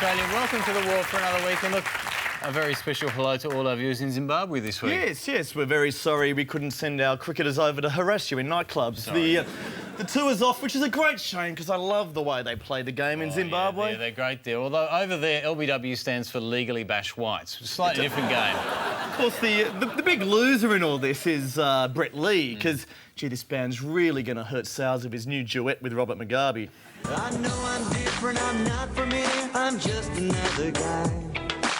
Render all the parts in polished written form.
Australia. Welcome to the war for another week. And look, a very special hello to all our viewers in Zimbabwe this week. Yes, we're very sorry we couldn't send our cricketers over to harass you in nightclubs. The tour's off, which is a great shame because I love the way they play the game in Zimbabwe. Yeah, they're great there. Although over there, LBW stands for Legally Bash Whites. Slightly different game. Of course, the big loser in all this is Brett Lee because, gee, this band's really going to hurt sales of his new duet with Robert Mugabe. I know I'm different, I'm not from here, I'm just another guy.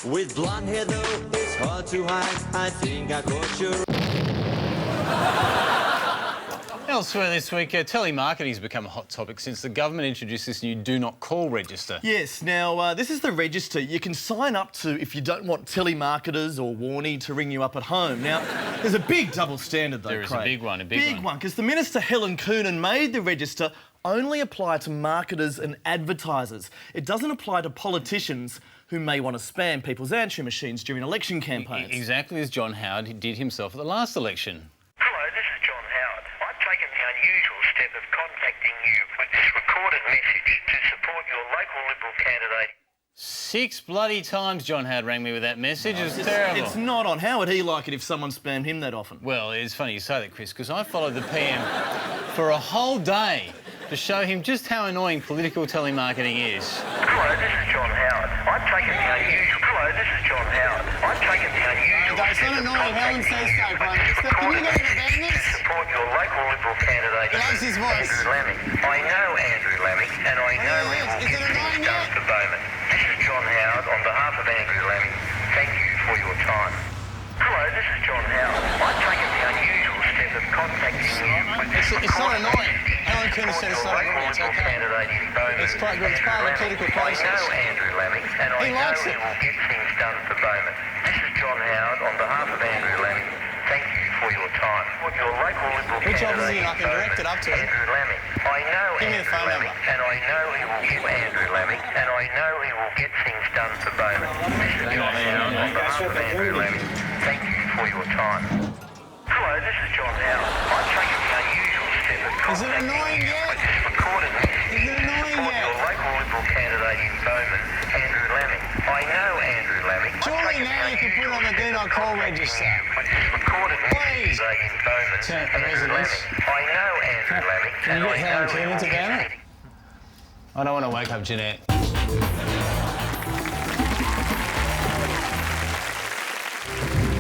With blonde hair though, it's hard to hide, I think I caught your... Elsewhere this week, telemarketing has become a hot topic since the government introduced this new Do Not Call register. Yes, now, this is the register you can sign up to if you don't want telemarketers or Warnie to ring you up at home. Now, there's a big double standard, though, There is Craig. a big one, Big one, because the Minister, Helen Coonan, made the register only apply to marketers and advertisers. It doesn't apply to politicians who may want to spam people's answering machines during election campaigns. Exactly as John Howard did himself at the last election. Hello, this is John Howard. I've taken the unusual step of contacting you with this recorded message to support your local Liberal candidate. 6 bloody times John Howard rang me with that message. It's terrible. It's not on. How would he like it if someone spammed him that often? Well, it's funny you say that, Chris, because I followed the PM for a whole day to show him just how annoying political telemarketing is. Hello, this is John Howard. I've taken the unusual... Hello, this is John Howard. I've taken the unusual... It's not annoying. Helen says so, Prime Minister. Can you get him to ban this? to support your local Liberal candidate, He loves his voice. Andrew Laming. I know Andrew Laming, and I know he will Is get it things annoying done yet? for Bowman. This is John Howard on behalf of Andrew Laming. Thank you for your time. Hello, this is John Howard. I've taken the unusual step of contacting you with this It's not recorded annoying. message Helen Coonan said it's not annoying. It's Liberal okay. candidate in Bowman. It's quite good. It's part of the political process. I know Andrew Laming, and I He know likes he it. will get things done for Bowman. This is John Howard on behalf of Andrew Laming. Thank you for your time. With your local Liberal Which candidate office is it? I in can direct Bowman, it up to him. Andrew Laming. I know Give me the Andrew phone Laming, number. and I know he will get Andrew Laming, and I know he will get things done for Bowman. This is John Howard on behalf of Andrew Laming. Thank you for your time. Hello, this is John Howard. I've taken the unusual step of Is it annoying contacting you yet? with this recorded message Is it annoying to support yet? your local Liberal candidate in Bowman, Andrew Laming. I know Andrew Laming. I've Surely taken now the you can put it on the unusual Do Not step of Call contacting register. you with this recorded message Please. today in Bowman, Turn to Andrew residents. Laming. I know Andrew Laming, Can and you I get know Helen he Coonan will to get ban it? things. I don't want to wake up Jeanette.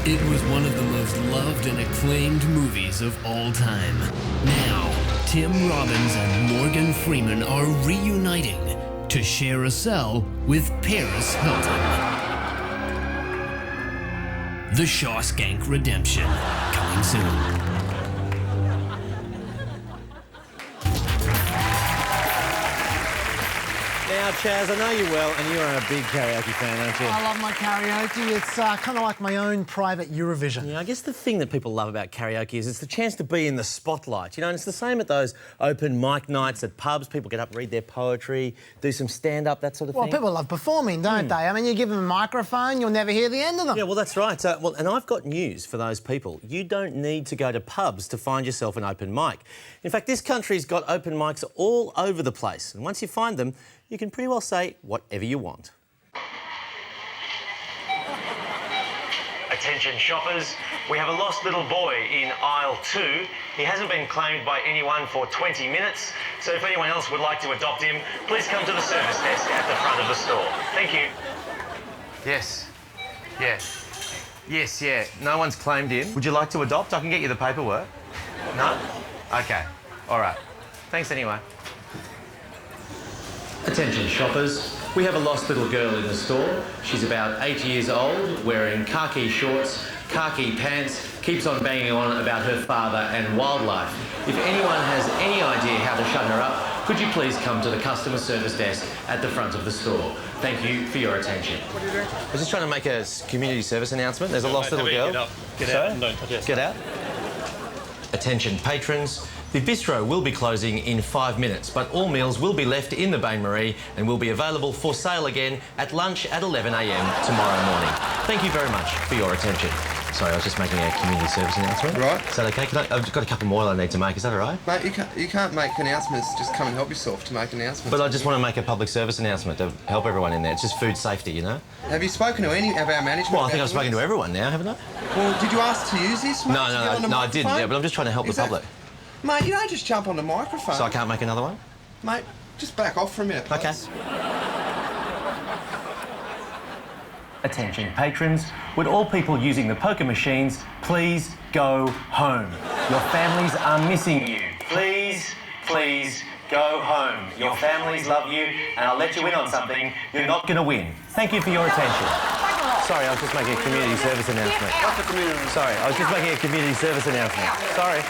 It was one of the most loved and acclaimed movies of all time. Now, Tim Robbins and Morgan Freeman are reuniting to share a cell with Paris Hilton. The Shawshank Redemption, coming soon. Now, Chaz, I know you well, and you are a big karaoke fan, aren't you? I love my karaoke. It's kind of like my own private Eurovision. Yeah, I guess the thing that people love about karaoke is it's the chance to be in the spotlight, you know, and it's the same at those open mic nights at pubs. People get up, read their poetry, do some stand-up, that sort of Well, thing. people love performing, don't they? I mean, you give them a microphone, you'll never hear the end of them. Yeah, well, that's right. And I've got news for those people. You don't need to go to pubs to find yourself an open mic. In fact, this country's got open mics all over the place, and once you find them, you can pretty well say whatever you want. Attention shoppers, we have a lost little boy in aisle 2. He hasn't been claimed by anyone for 20 minutes, so if anyone else would like to adopt him, please come to the service desk at the front of the store. Thank you. Yes. Yeah. No one's claimed in. Would you like to adopt? I can get you the paperwork. No? OK. All right. Thanks anyway. Attention shoppers, we have a lost little girl in the store. She's about 8 years old, wearing khaki shorts, khaki pants, keeps on banging on about her father and wildlife. If anyone has any idea how to shut her up, could you please come to the customer service desk at the front of the store? Thank you for your attention. What are you doing? I was just trying to make a community service announcement. There's a lost little girl. Get out and don't touch it. Get out. Attention patrons, the bistro will be closing in 5 minutes, but all meals will be left in the Bain Marie and will be available for sale again at lunch at 11 a.m. tomorrow morning. Thank you very much for your attention. Sorry, I was just making a community service announcement. Right. Is that okay? I've got a couple more I need to make. Is that all right? Mate, you can't make announcements. Just come and help yourself to make announcements. But I just want to make a public service announcement to help everyone in there. It's just food safety, you know? Have you spoken to any of our management? Well, I think I've spoken to everyone now, haven't I? Well, did you ask to use this, mate? No, to get on the I didn't. microphone? Yeah, but I'm just trying to help the public. Mate, you don't just jump on the microphone. So I can't make another one? Mate, just back off for a minute, please. Okay. Attention patrons, would all people using the poker machines please go home? Your families are missing you. Please, please go home. Your families love you, and I'll let you in on something. You're not going to win. Thank you for your attention. Sorry, I was just making a community service announcement. Sorry, I was just making a community service announcement. Sorry.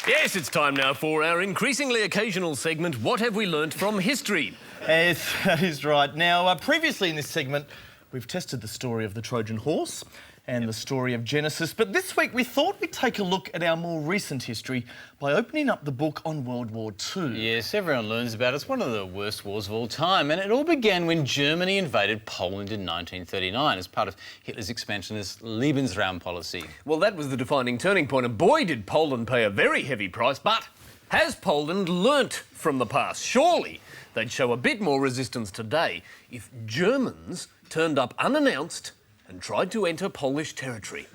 Yes, it's time now for our increasingly occasional segment, What Have We Learnt from History? Yes, that is right. Now, previously in this segment, we've tested the story of the Trojan horse and the story of Genesis, but this week we thought we'd take a look at our more recent history by opening up the book on World War II. Yes, everyone learns about it. It's one of the worst wars of all time, and it all began when Germany invaded Poland in 1939 as part of Hitler's expansionist Lebensraum policy. Well, that was the defining turning point, and boy did Poland pay a very heavy price, but has Poland learnt from the past? Surely they'd show a bit more resistance today if Germans turned up unannounced and tried to enter Polish territory.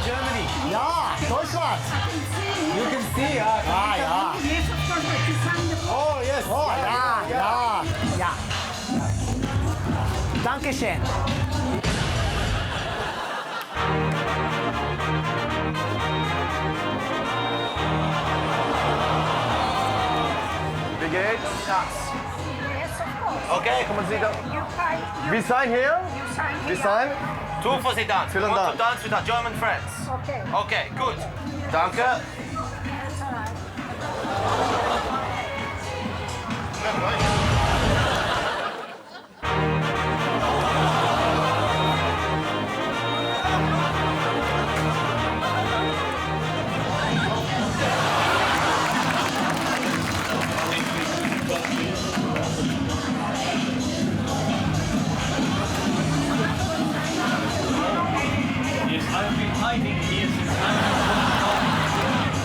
Germany. Ja, Deutschland. You can see, ja. Ah, ja. Yes, of course, but you signed the book. Oh, yes. Oh, ja. Dankeschön. Wie geht's? Yes, of course. Okay, kommen Sie da. We sign here? You sign We here. sign? Two for the dance. Vielen We want Dank. to dance with our German friends. Okay. Okay, good. Danke. That's all right. Yes, I've been hiding here since 1945.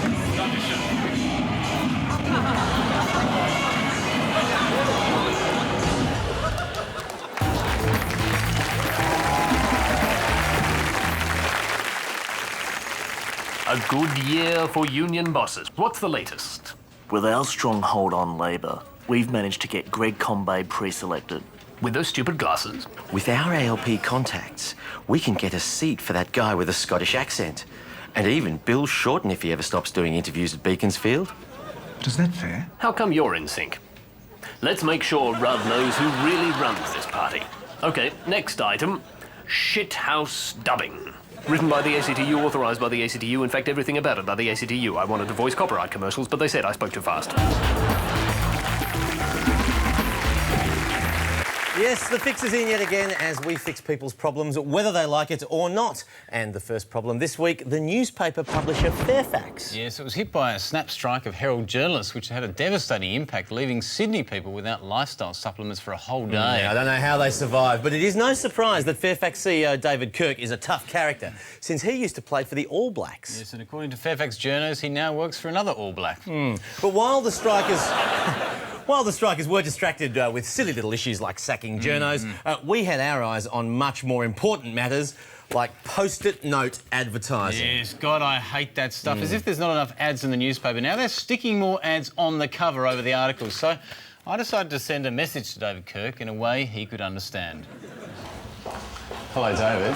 good year for union bosses. What's the latest? With our strong hold on Labor, we've managed to get Greg Combay pre-selected. With those stupid glasses? With our ALP contacts, we can get a seat for that guy with a Scottish accent. And even Bill Shorten if he ever stops doing interviews at Beaconsfield. But is that fair? How come you're in sync? Let's make sure Rudd knows who really runs this party. Okay, next item. Shithouse dubbing. Written by the ACTU, authorised by the ACTU, in fact everything about it by the ACTU. I wanted to voice copyright commercials, but they said I spoke too fast. Yes, the fix is in yet again as we fix people's problems, whether they like it or not. And the first problem this week, the newspaper publisher Fairfax. Yes, it was hit by a snap strike of Herald journalists, which had a devastating impact, leaving Sydney people without lifestyle supplements for a whole day. Yeah, I don't know how they survived, but it is no surprise that Fairfax CEO David Kirk is a tough character, since he used to play for the All Blacks. Yes, and according to Fairfax journos, he now works for another All Black. But while the strikers were distracted with silly little issues like sacking journos, we had our eyes on much more important matters like post-it note advertising. Yes, God, I hate that stuff. As if there's not enough ads in the newspaper. Now they're sticking more ads on the cover over the articles. So I decided to send a message to David Kirk in a way he could understand. Hello, David.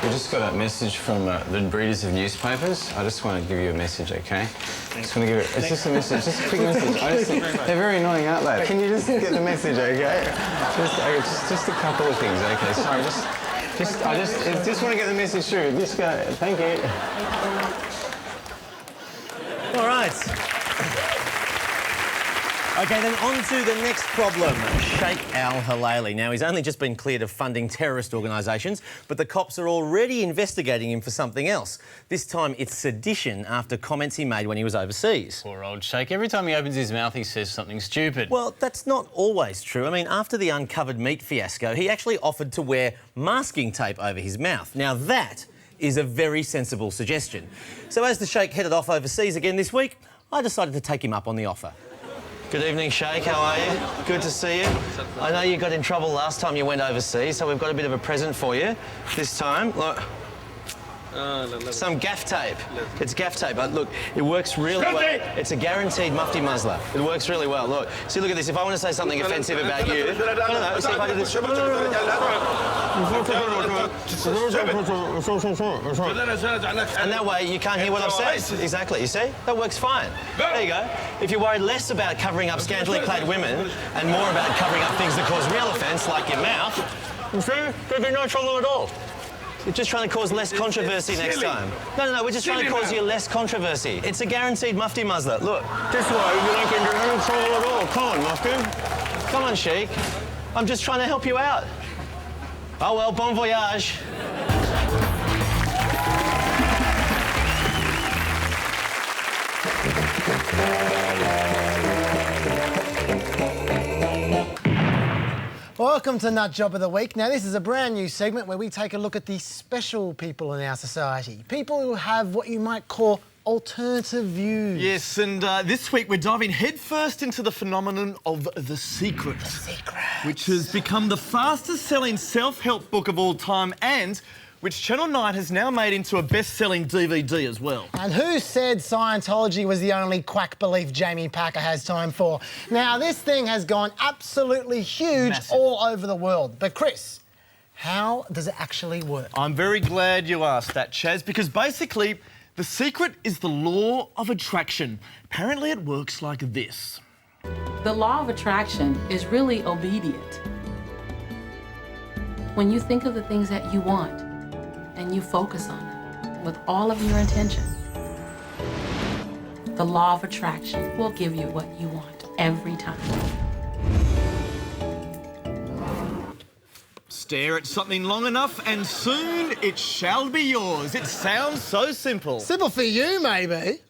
We just got a message from the breeders of newspapers. I just want to give you a message, okay? Just want to give it. It's just a message, just a quick message. They're very annoying, aren't they? Can you just get the message, okay? Just a couple of things, okay? Sorry, I just want to get the message through. Just go. Thank you. All right. OK, then on to the next problem. Sheikh Al-Hilali. Now, he's only just been cleared of funding terrorist organisations, but the cops are already investigating him for something else. This time it's sedition after comments he made when he was overseas. Poor old Sheikh. Every time he opens his mouth, he says something stupid. Well, that's not always true. I mean, after the uncovered meat fiasco, he actually offered to wear masking tape over his mouth. Now, that is a very sensible suggestion. So as the Sheikh headed off overseas again this week, I decided to take him up on the offer. Good evening, Sheikh. How are you? Good to see you. I know you got in trouble last time you went overseas, so we've got a bit of a present for you this time. Look. Some gaff tape. It's gaff tape, but look, it works really well. It's a guaranteed mufti muzzler. It works really well. Look, see, look at this. If I want to say something offensive about you, no, see if I do this. And that way you can't hear what I've said. Exactly, you see? That works fine. There you go. If you're worried less about covering up scantily clad women and more about covering up things that cause real offence, like your mouth, you see, there'd be no trouble at all. You're just trying to cause less controversy next time. No, we're just trying to cause you less controversy. It's a guaranteed mufti muzzler. Look, this way you don't get into any trouble at all. Come on, mufti. Come on, Sheikh. I'm just trying to help you out. Oh, well, bon voyage. Welcome to Nut Job of the Week. Now, this is a brand new segment where we take a look at the special people in our society. People who have what you might call alternative views. Yes, and this week we're diving headfirst into the phenomenon of The Secret. The Secret. Which has become the fastest-selling self-help book of all time and which Channel 9 has now made into a best-selling DVD as well. And who said Scientology was the only quack belief Jamie Packer has time for? Now, this thing has gone absolutely huge. Massive. All over the world. But Chris, how does it actually work? I'm very glad you asked that, Chaz, because basically The Secret is the law of attraction. Apparently it works like this. The law of attraction is really obedient. When you think of the things that you want, and you focus on them with all of your intention, the law of attraction will give you what you want every time. Stare at something long enough and soon it shall be yours. It sounds so simple. Simple for you, maybe.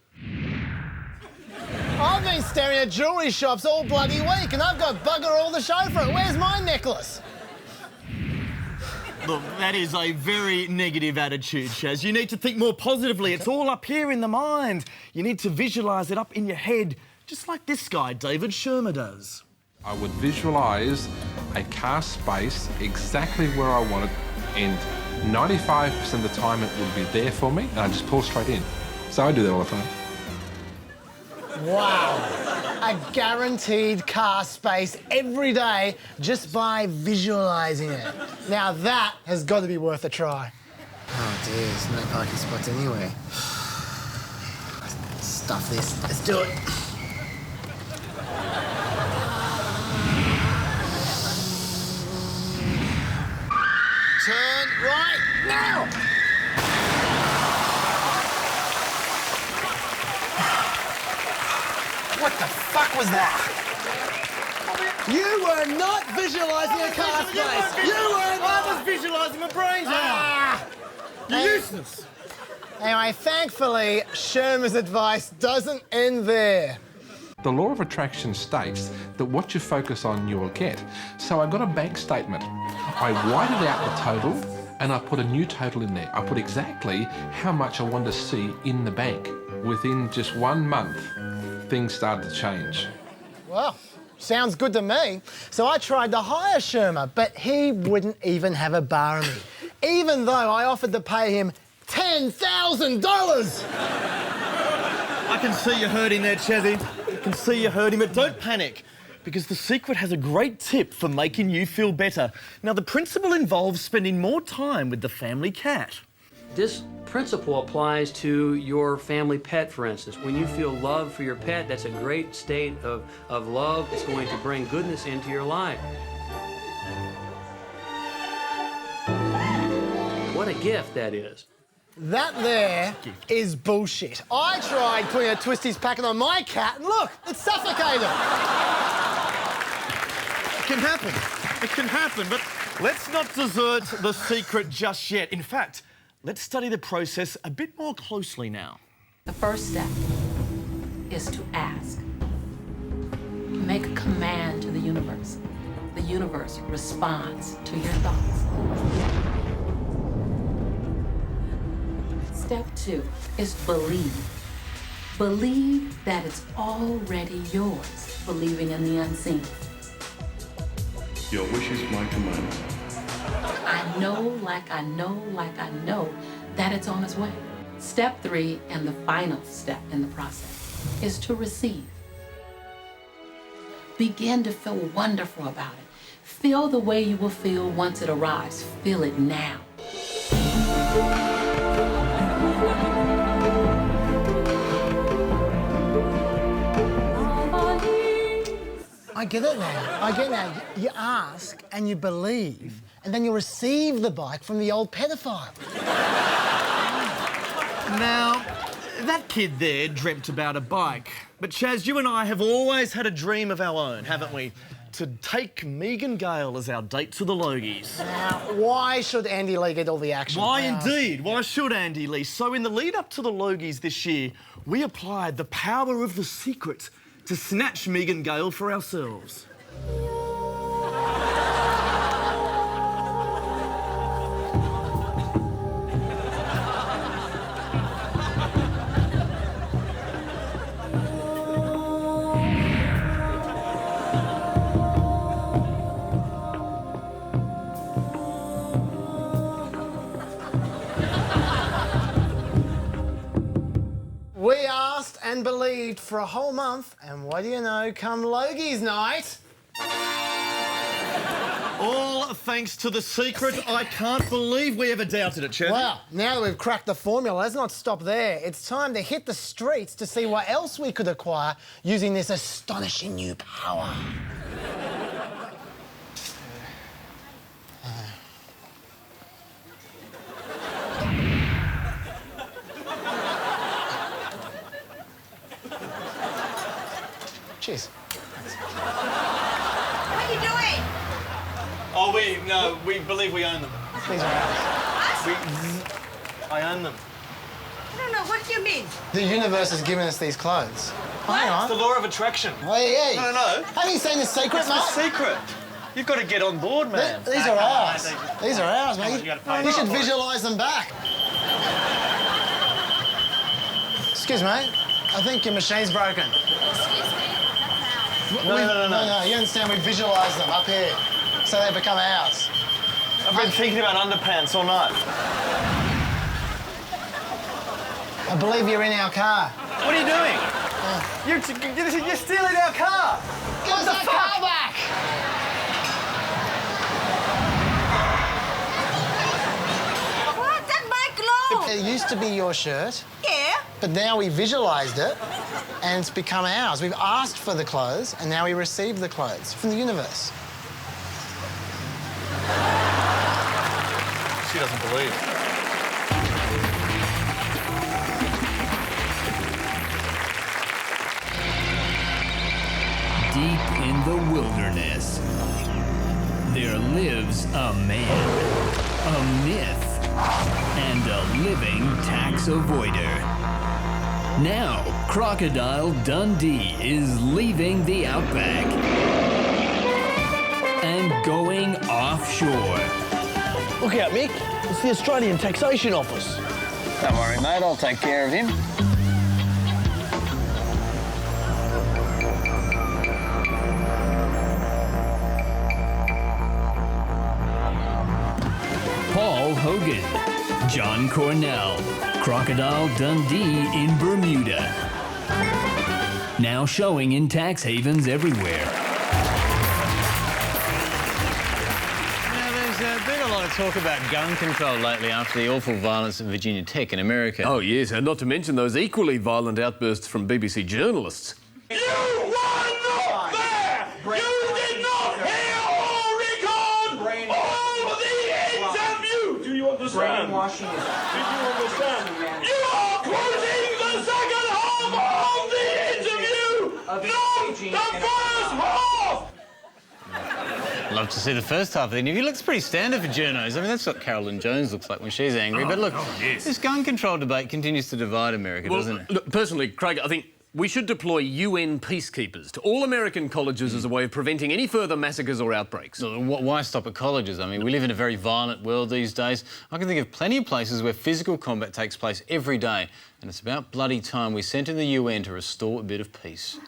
I've been staring at jewellery shops all bloody week and I've got bugger all the show for it. Where's my necklace? Look, that is a very negative attitude, Shaz. You need to think more positively. It's all up here in the mind. You need to visualise it up in your head, just like this guy, David Shermer, does. I would visualise a car space exactly where I want it, and 95% of the time it would be there for me, and I just pull straight in. So I do that all the time. Wow. A guaranteed car space every day just by visualising it. Now that has got to be worth a try. Oh dear, there's no parking spots anywhere. Stuff this. Let's do it. Turn right now! What the fuck was that? You were not visualising a car space. You were not. I was visualising my brains out. You're useless. Anyway, thankfully, Shermer's advice doesn't end there. The law of attraction states that what you focus on, you will get. So I got a bank statement. I whited out the total and I put a new total in there. I put exactly how much I wanted to see in the bank. Within just 1 month, things started to change. Well, sounds good to me. So I tried to hire Shermer, but he wouldn't even have a bar of me, even though I offered to pay him $10,000. I can see you hurting there, Chezzy. I can see you hurting, but don't panic, because The Secret has a great tip for making you feel better. Now, the principle involves spending more time with the family cat. This principle applies to your family pet, for instance. When you feel love for your pet, that's a great state of love. It's going to bring goodness into your life. What a gift that is. That there is bullshit. I tried putting a Twisties packet on my cat, and look, it suffocated. It can happen. It can happen, but let's not desert The Secret just yet. In fact, let's study the process a bit more closely now. The first step is to ask. Make a command to the universe. The universe responds to your thoughts. Step 2 is believe. Believe that it's already yours, believing in the unseen. Your wish is my command. I know that it's on its way. Step 3, and the final step in the process, is to receive. Begin to feel wonderful about it. Feel the way you will feel once it arrives. Feel it now. I get it now. I get it now. You ask and you believe, and then you receive the bike from the old pedophile. Now, that kid there dreamt about a bike. But Chaz, you and I have always had a dream of our own, haven't we? To take Megan Gale as our date to the Logies. Now, why should Andy Lee get all the action? Why indeed? Why should Andy Lee? So in the lead up to the Logies this year, we applied the power of The Secret to snatch Megan Gale for ourselves. We asked and believed for a whole month, and what do you know, come Logies night... All thanks to The Secret. I can't believe we ever doubted it, Chaz. Well, now that we've cracked the formula, let's not stop there. It's time to hit the streets to see what else we could acquire using this astonishing new power. Cheers. What are you doing? Oh, we believe we own them. These are ours. I own them. I don't know. What do you mean? The universe has given us these clothes. Hang on. It's the law of attraction. Hey. No. Have you seen The Secret, It's mate? The Secret. You've got to get on board, man. These are ours. These are ours, mate. You should visualise them back. Excuse me. I think your machine's broken. No. You understand, we visualise them up here, so they become ours. I've been thinking about underpants all night. I believe you're in our car. What are you doing? You're stealing our car. Give us our car back. What? That's my clothes. It used to be your shirt. Yeah. But now we visualised it, and it's become ours. We've asked for the clothes, and now we receive the clothes from the universe. She doesn't believe. Deep in the wilderness, there lives a man, a myth, and a living tax avoider. Now, Crocodile Dundee is leaving the outback and going offshore. Look out, Mick. It's the Australian Taxation Office. Don't worry, mate. I'll take care of him. Paul Hogan, John Cornell, Crocodile Dundee in Bermuda. Now showing in tax havens everywhere. There's been a lot of talk about gun control lately after the awful violence at Virginia Tech in America. Oh, yes, and not to mention those equally violent outbursts from BBC journalists. You were not there! You did not hear or record all the interview! Do you understand? Do you understand? You are quoting the second half of the interview! Not the first half! Love to see the first half of the interview. It looks pretty standard for journos. I mean, that's what Carolyn Jones looks like when she's angry. But look, this gun control debate continues to divide America, doesn't it? Look, personally, Craig, I think we should deploy UN peacekeepers to all American colleges as a way of preventing any further massacres or outbreaks. Why stop at colleges? I mean, we live in a very violent world these days. I can think of plenty of places where physical combat takes place every day, and it's about bloody time we sent in the UN to restore a bit of peace.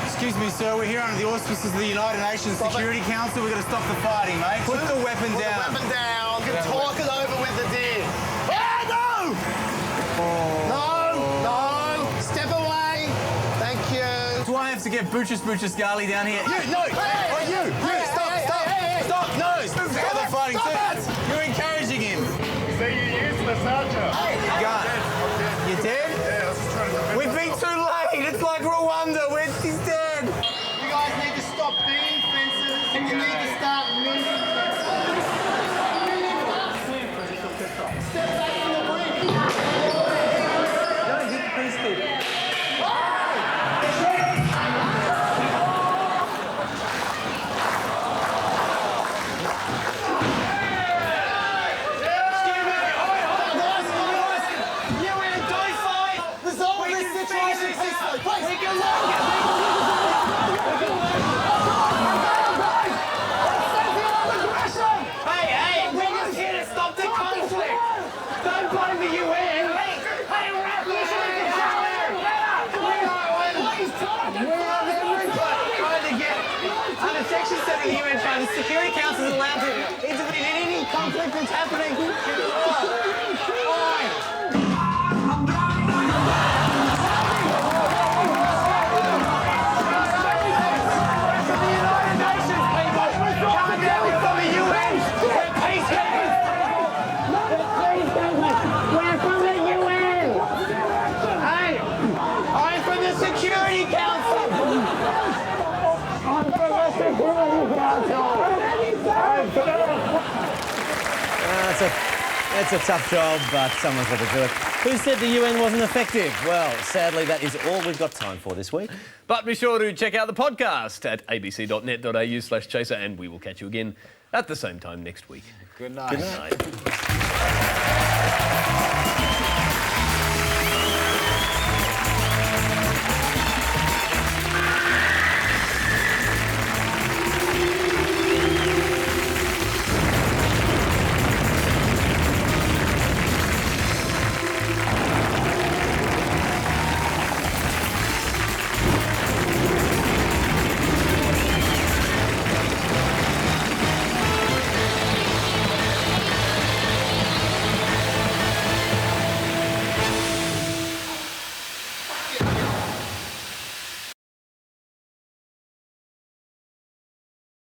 Excuse me, sir, we're here under the auspices of the United Nations Security Council. We've got to stop the fighting, mate. Put the weapon down. Put the weapon down. You can talk it over with the deer. Ah, no! No! Step away. Thank you. Do I have to get Butchus Gali down here? You, no! Hey, you! Stop! No! Stop the fighting too. You're encouraging him. So you used massager. Gun. You dead? Yeah, I was just trying to remember. We've been too late. It's like Rwanda. He's dead. You guys need to stop digging fences and you need to start moving fences. Step back from the brink. Don't hit the peacekeeper. Section 7 of the UN Charter, the Security Council is allowed to intervene in any conflict that's happening. We're from the UN! Hey, I'm from the Security Council! I'm from the Security Council! That's a tough job, but someone's got to do it. Who said the UN wasn't effective? Well, sadly, that is all we've got time for this week. But be sure to check out the podcast at abc.net.au/chaser, and we will catch you again at the same time next week. Good night. Good night.